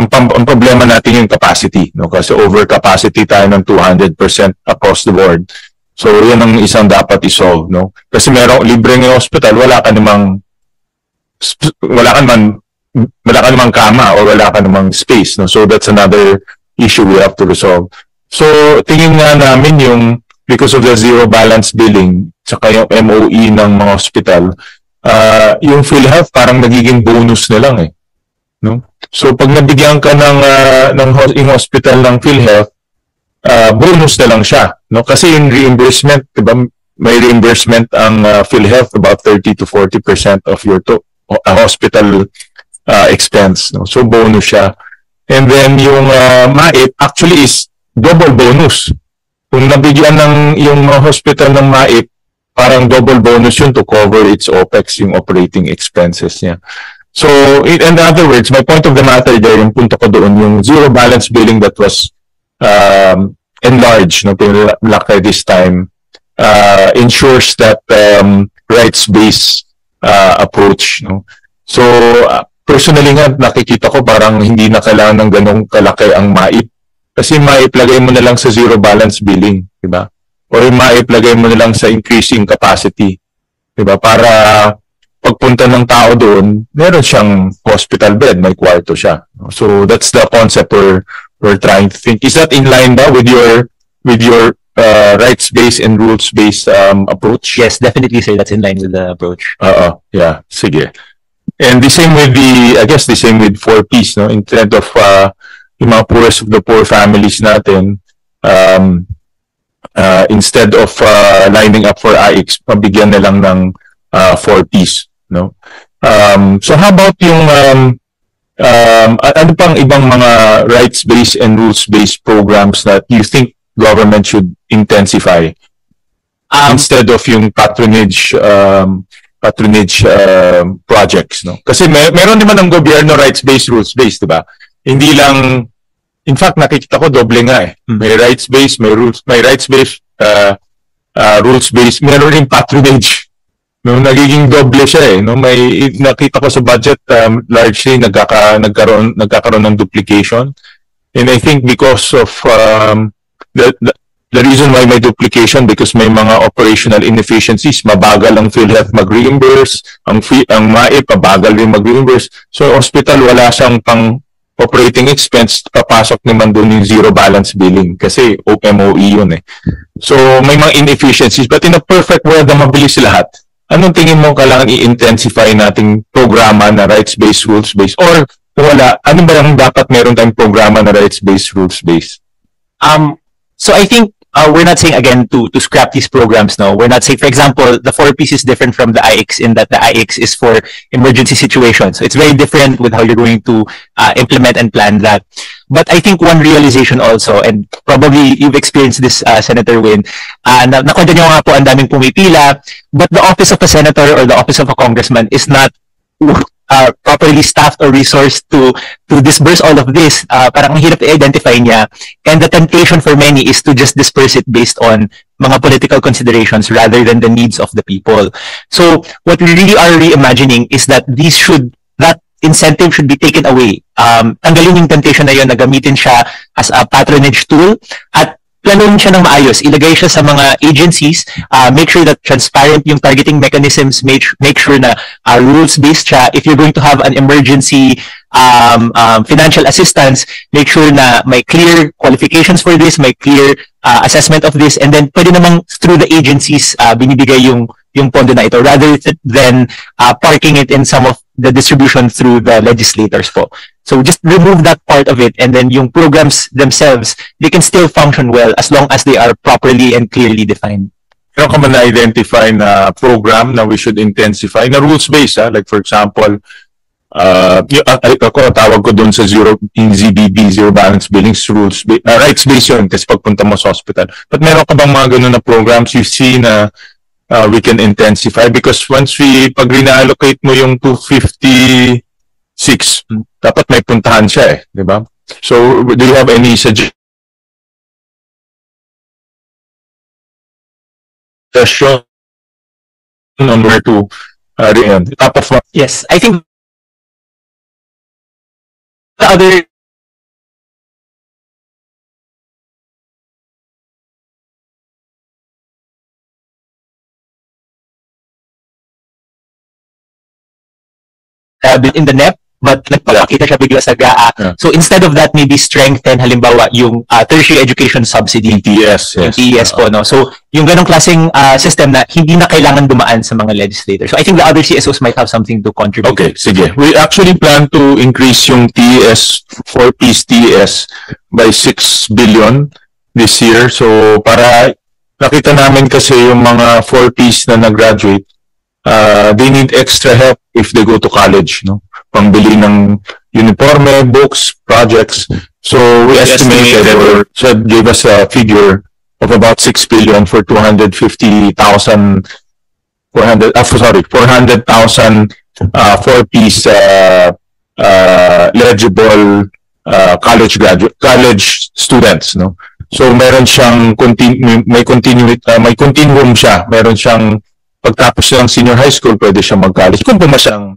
ang problema natin yung capacity, no? Kasi overcapacity tayo ng 200% across the board. So, yan ang isang dapat isolve, no? Kasi merong libre ng hospital, wala ka namang kama or wala ka namang space, no? So, that's another issue we have to resolve. So, tingin nga namin because of the zero balance billing, saka yung MOE ng mga hospital, yung PhilHealth parang nagiging bonus na lang eh. No? So, pag nabigyan ka ng hospital ng PhilHealth, bonus na lang siya. No? Kasi yung reimbursement, diba, may reimbursement ang PhilHealth about 30 to 40% of your hospital expense. No? So, bonus siya. And then yung MAIP actually is double bonus. Kung nabigyan yung hospital ng MAIP, parang double bonus yun to cover its OPEX, yung operating expenses niya. So, in other words, my point of the matter there, yung punto ko doon, yung zero balance billing that was enlarged, no, pinalaki this time, ensures that rights-based approach. No? So, personally nga, nakikita ko parang hindi na kailangan ng ganong kalaki ang MAIP. Kasi MAIP, lagay mo na lang sa zero balance billing, di ba? Or MAIP, lagay mo na lang sa increasing capacity, di ba? Para pagpunta ng tao doon, meron siyang hospital bed, may kwarto siya. So that's the concept we're trying to think. Is that in line ba with your rights-based and rules-based approach? Yes, definitely, sir. That's in line with the approach. Yeah, sige. And the same with the same with 4Ps, no? Instead of yung mga poorest of the poor families natin, instead of lining up for AIX, pabigyan na lang ng 4Ps, no? So how about yung ano pang ibang mga rights-based and rules-based programs that you think government should intensify instead of yung patronage projects, no? Kasi meron naman ng gobyerno rights-based, rules-based, diba? Hindi lang, in fact, nakikita ko doble nga eh. May rights-based, may rights-based, rules-based, meron rin patronage. No, nagiging doble siya eh. No, may nakita ko sa budget, largely nagkaroon ng duplication. And I think because of the reason why may duplication, because may mga operational inefficiencies, mabagal ang PhilHealth mag-reimburse, ang MAIP, mabagal rin mag-reimburse. So, hospital, wala siyang pang operating expense, papasok naman doon yung zero balance billing kasi MOE yun eh. So, may mga inefficiencies, but in a perfect world na mabilis lahat, anong tingin mo kailangan i-intensify nating programa na rights-based, rules-based? Or wala, ano ba yung dapat meron tayong programa na rights-based, rules-based? So I think we're not saying again to scrap these programs. No, we're not saying, for example, the 4Ps is different from the IX in that the IX is for emergency situations. So it's very different with how you're going to implement and plan that. But I think one realization also, and probably you've experienced this, Senator Win, nakwento nyo nga po ang daming pumipila, but the office of a senator or the office of a congressman is not properly staffed or resourced to disburse all of this. Parang hirap i-identify niya. And the temptation for many is to just disperse it based on mga political considerations rather than the needs of the people. So what we really are reimagining is that that incentive should be taken away. Tanggalin yung temptation na yun na gamitin siya as a patronage tool at planuhin siya ng maayos, ilagay siya sa mga agencies, make sure that transparent yung targeting mechanisms, make sure na rules-based siya. If you're going to have an emergency financial assistance, make sure na may clear qualifications for this, may clear assessment of this, and then pwede namang through the agencies binibigay yung pondo na ito rather than parking it in some of the distribution through the legislators po. So just remove that part of it, and then yung programs themselves, they can still function well as long as they are properly and clearly defined. Meron ka man na-identify na program na we should intensify, na rules-based, like for example, tawag ko doon sa ZBB, zero balance billings, rights-based yun kasi pagpunta mo sa hospital. But meron ka bang mga ganun na programs you see na we can intensify? Because once pag rina-allocate mo yung 256, dapat may puntahan siya eh, di ba? So, do you have any suggestion on where to top of? Yes, I think the other in the NEP, but nagpapakita siya bigla sa GAA. Yeah. So instead of that, maybe strengthen halimbawa yung tertiary education subsidy. TES, Yung yes. TES po, no? So yung ganong klaseng system na hindi na kailangan dumaan sa mga legislators. So I think the other CSOs might have something to contribute. Okay, sige. We actually plan to increase yung TES, 4-piece TES by 6 billion this year. So para nakita namin kasi yung mga 4-piece na nag-graduate, they need extra help if they go to college, no? Pangbili ng uniforme, books, projects. So we estimated or gave us a figure of about 6 billion for 400,000 4-piece eligible college students, no? So meron siyang may continuum siya. Meron siyang pagtapos ng senior high school, pwede siyang mag-college. Kung pumasa ng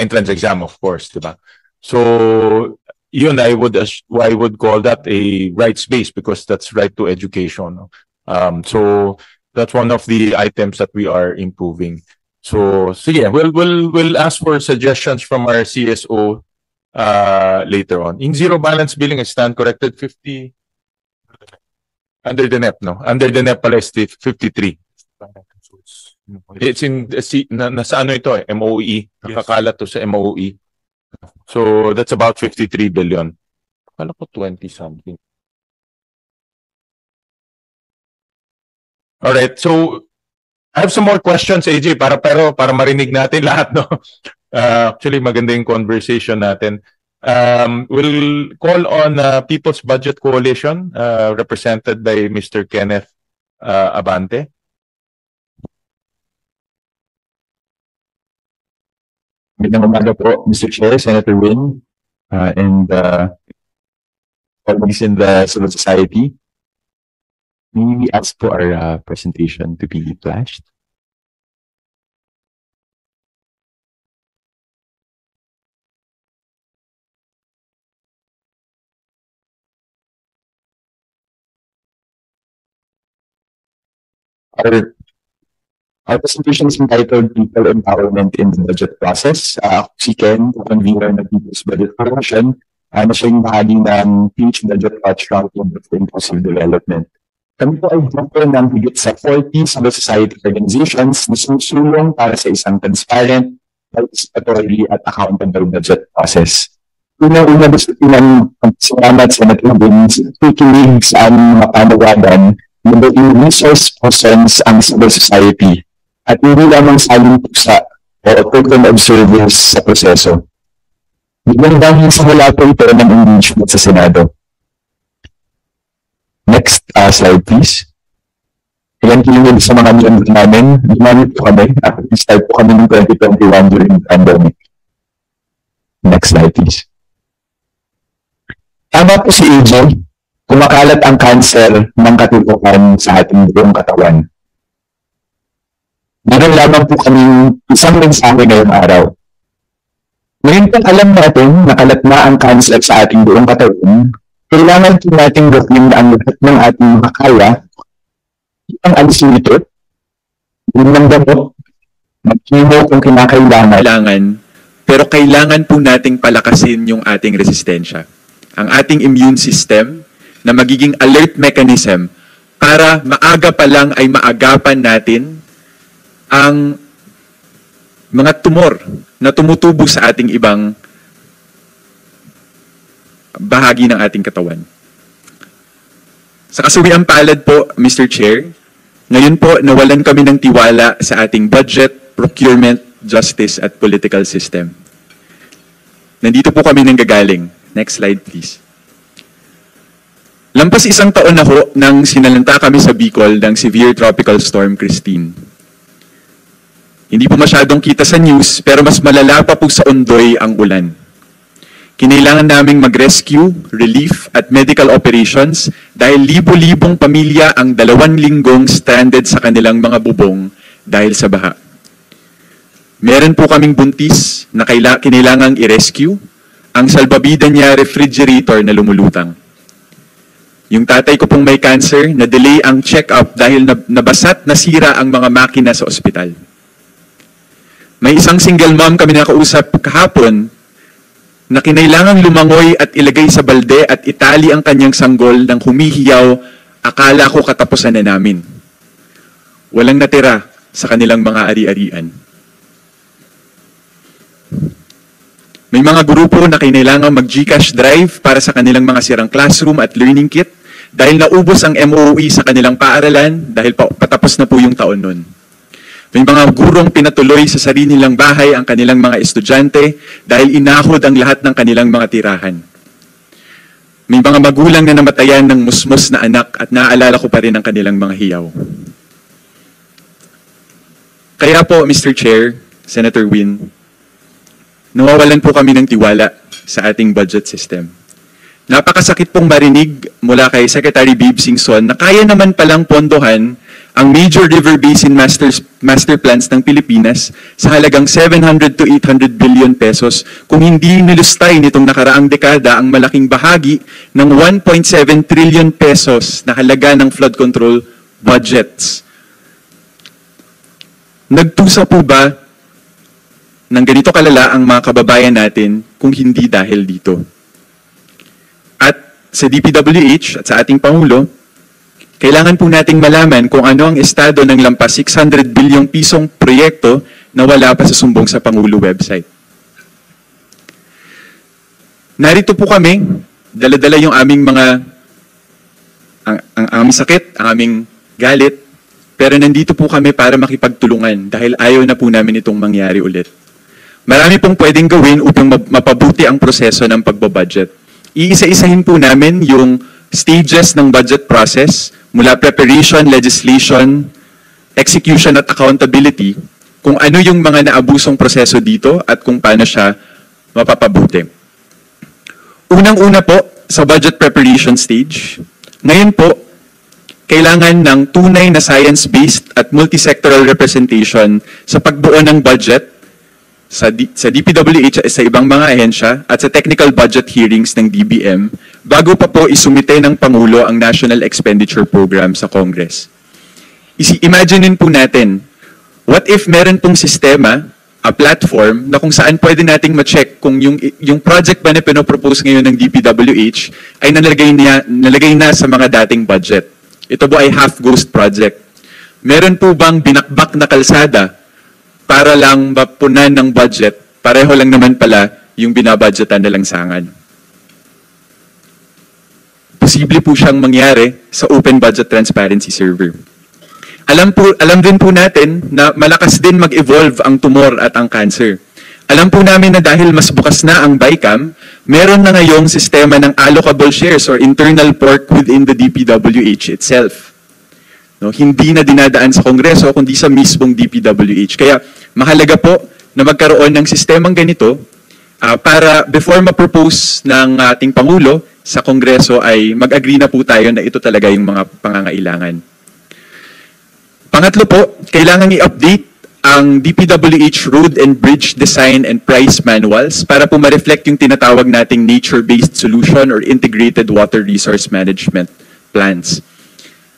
entrance exam, of course, di ba? So, yun, I would call that a rights base because that's right to education. No? So, that's one of the items that we are improving. So yeah, we'll ask for suggestions from our CSO later on. In zero balance billing, I stand corrected 50 under the NEP, no? Under the NEP pala is 53. It's in nasa ano ito MOE. Nakakalat to sa MOE. So that's about 53 billion. Kala ko 20 something. All right. So I have some more questions, AJ, para marinig natin lahat, no? Actually maganda yung conversation natin. We'll call on People's Budget Coalition represented by Mr. Kenneth Abante. Magandang umaga po, Mr. Chair, Senator Win, and colleagues in the civil society. May we ask for our presentation to be flashed? Our presentation is entitled People Empowerment in the Budget Process. Si Ken, convener ng People's Budget Coalition, na siya yung bahagi ng PH Budget Watch Ranking for Inclusive Development. Kami po ay grupo ng higit sa 40 civil society organizations na sumusulong para sa isang transparent, participatory at accountable budget process. Una-una gusto ko ng salamat sa natulong sa tutulig sa aming mga panawagan na maging resource persons ang civil society at hindi lamang saling pusa o total observers sa proseso. Biglang dahil sa wala po ito ng engagement sa Senado. Next slide, please. Ilan kilingin sa mga miyembro namin, ginamit po kami, start po kami ng 2021 during the pandemic. Next slide, please. Tama po si AJ, kumakalat ang cancer ng katutukan sa ating buong katawan. Meron lamang po kaming isang mensahe ngayong araw. Ngayon pong alam natin na kalat na ang cancer sa ating buong katawan, kailangan po natin gawin ang lahat ng ating makakaya ang alisin ito, ng gamot, mag-chemo kung kinakailangan. Pero kailangan po nating palakasin yung ating resistensya. Ang ating immune system na magiging alert mechanism para maaga pa lang ay maagapan natin ang mga tumor na tumutubo sa ating ibang bahagi ng ating katawan. Sa kasuwiang palad po, Mr. Chair, ngayon po nawalan kami ng tiwala sa ating budget, procurement, justice at political system. Nandito po kami nanggagaling. Next slide, please. Lampas isang taon na ho nang sinalanta kami sa Bicol ng severe tropical storm Christine. Hindi po masyadong kita sa news, pero mas malala pa po sa Ondoy ang ulan. Kinailangan naming mag-rescue, relief at medical operations dahil libo-libong pamilya ang 2 linggong stranded sa kanilang mga bubong dahil sa baha. Meron po kaming buntis na kinailangang i-rescue, ang salbabida niya refrigerator na lumulutang. Yung tatay ko pong may cancer, na-delay ang check-up dahil nabasat nasira ang mga makina sa ospital. May isang single mom kami nakausap kahapon na kinailangang lumangoy at ilagay sa balde at itali ang kanyang sanggol nang humihiyaw, akala ko katapusan na namin. Walang natira sa kanilang mga ari-arian. May mga grupo na kinailangang mag-GCash drive para sa kanilang mga sirang classroom at learning kit dahil naubos ang MOE sa kanilang paaralan dahil patapos na po yung taon nun. May mga gurong pinatuloy sa sarili nilang bahay ang kanilang mga estudyante dahil inahod ang lahat ng kanilang mga tirahan. May mga magulang na namatayan ng musmos na anak at naaalala ko pa rin ang kanilang mga hiyaw. Kaya po, Mr. Chair, Senator Win, nawawalan po kami ng tiwala sa ating budget system. Napakasakit pong marinig mula kay Secretary Babe Singson na kaya naman palang pondohan ang major river basin master plans ng Pilipinas sa halagang 700 to 800 billion pesos kung hindi nilustay nitong nakaraang dekada ang malaking bahagi ng 1.7 trillion pesos na halaga ng flood control budgets. Nagtusa po ba ng ganito kalala ang mga kababayan natin kung hindi dahil dito? At sa DPWH at sa ating Pangulo, kailangan po nating malaman kung ano ang estado ng lampas 600 bilyong pisong proyekto na wala pa sa sumbong sa Pangulo website. Narito po kami, dala-dala yung aming mga, ang aming sakit, ang aming galit, pero nandito po kami para makipagtulungan dahil ayaw na po namin itong mangyari ulit. Marami pong pwedeng gawin upang mapabuti ang proseso ng pagbabudget. Iisa-isahin po namin yung stages ng budget process mula preparation, legislation, execution at accountability kung ano yung mga naabusong proseso dito at kung paano siya mapapabuti. Unang-una po sa budget preparation stage, ngayon po kailangan ng tunay na science-based at multisectoral representation sa pagbuo ng budget sa DPWH at sa ibang mga ahensya at sa technical budget hearings ng DBM bago pa po isumite ng Pangulo ang National Expenditure Program sa Congress. Imaginein po natin, what if meron pong sistema, a platform, na kung saan pwede nating ma-check kung yung project ba na pinopropose ngayon ng DPWH ay nalagay na sa mga dating budget. Ito po ay half-ghost project. Meron po bang binakbak na kalsada para lang mapunan ng budget, pareho lang naman pala yung binabudgetan na langsangan. Posible po siyang mangyari sa Open Budget Transparency Server. Alam din po natin na malakas din mag-evolve ang tumor at ang cancer. Alam po namin na dahil mas bukas na ang BICAM, meron na ngayong sistema ng allocable shares or internal pork within the DPWH itself. No, hindi na dinadaan sa Kongreso kundi sa mismong DPWH. Kaya mahalaga po na magkaroon ng sistemang ganito para before ma-propose ng ating Pangulo sa Kongreso ay mag-agree na po tayo na ito talaga yung mga pangangailangan. Pangatlo po, kailangan i-update ang DPWH Road and Bridge Design and Price Manuals para po ma-reflect yung tinatawag nating nature-based solution or integrated water resource management plans.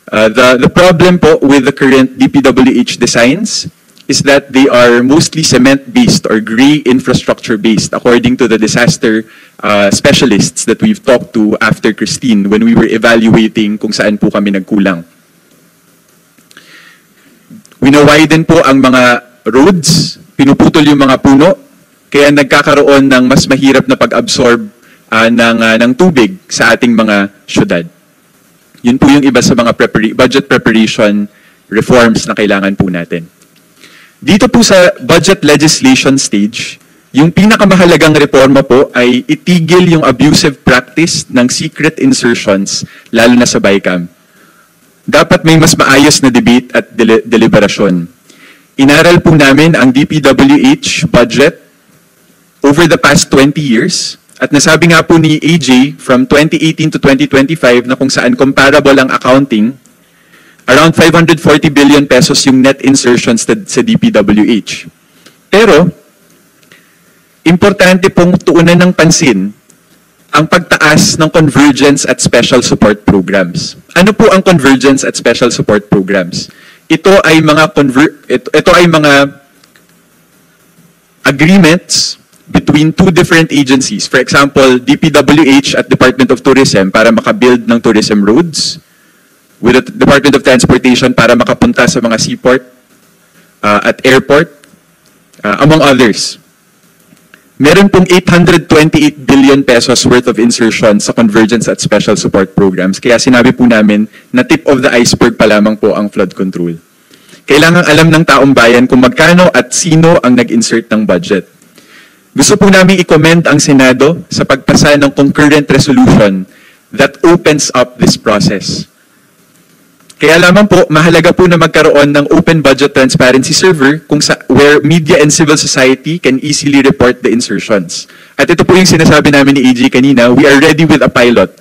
The problem po with the current DPWH designs is that they are mostly cement-based or gray infrastructure-based according to the disaster specialists that we've talked to after Christine when we were evaluating kung saan po kami nagkulang. Winawiden po ang mga roads, pinuputol yung mga puno, kaya nagkakaroon ng mas mahirap na pag-absorb ng tubig sa ating mga syudad. Yun po yung iba sa mga budget preparation reforms na kailangan po natin. Dito po sa budget legislation stage, yung pinakamahalagang reforma po ay itigil yung abusive practice ng secret insertions, lalo na sa BICAM. Dapat may mas maayos na debate at deliberasyon. Inaral po namin ang DPWH budget over the past 20 years, at nasabi nga po ni AJ from 2018 to 2025 na kung saan comparable ang accounting, around 540 billion pesos yung net insertions sa DPWH. Pero, importante pong tuunan ng pansin ang pagtaas ng convergence at special support programs. Ano po ang convergence at special support programs? Ito ay mga agreements between two different agencies. For example, DPWH at Department of Tourism para makabuild ng tourism roads, with the Department of Transportation para makapunta sa mga seaport at airport, among others. Meron pong 828 billion pesos worth of insertion sa convergence at special support programs. Kaya sinabi po namin na tip of the iceberg pa lamang po ang flood control. Kailangan alam ng taong bayan kung magkano at sino ang nag-insert ng budget. Gusto po namin i-comment ang Senado sa pagpasa ng concurrent resolution that opens up this process. Kaya lamang po, mahalaga po na magkaroon ng open budget transparency server where media and civil society can easily report the insertions. At ito po yung sinasabi namin ni AG kanina, we are ready with a pilot.